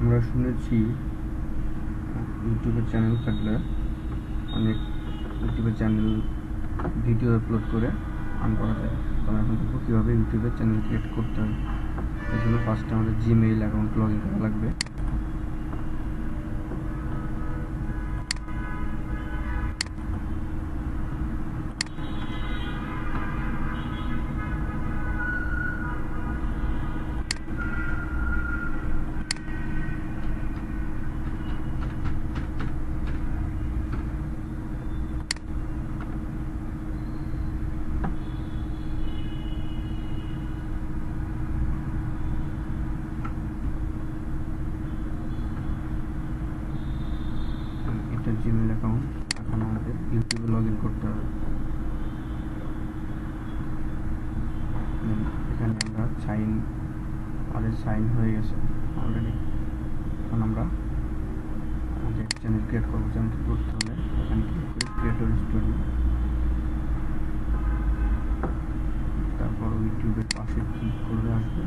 আমরা শুনেছি ইউটিউবের চ্যানেল থাকলে অনেক ইউটিউবের চ্যানেল ভিডিও আপলোড করে আর্ন করা যায়। তো আমরা এখন দেখবো কীভাবে ইউটিউবের চ্যানেল ক্রিয়েট করতে হয়। এর জন্য ফার্স্টে আমাদের জিমেইল অ্যাকাউন্ট লগ ইন করা লাগবে। এটা জিমেইল অ্যাকাউন্ট। এখন আমাদের ইউটিউবে লগ ইন করতে হবে। এখানে আমরা সাইন হয়ে গেছে অলরেডি। এখন আমরা আমাদের চ্যানেল ক্রিয়েট করবো। চ্যানেল করতে হলে এখানে ক্লিক করি ক্রিয়েটর স্টুডিও, তারপর ইউটিউবের পাশে ক্লিক করলে আসবে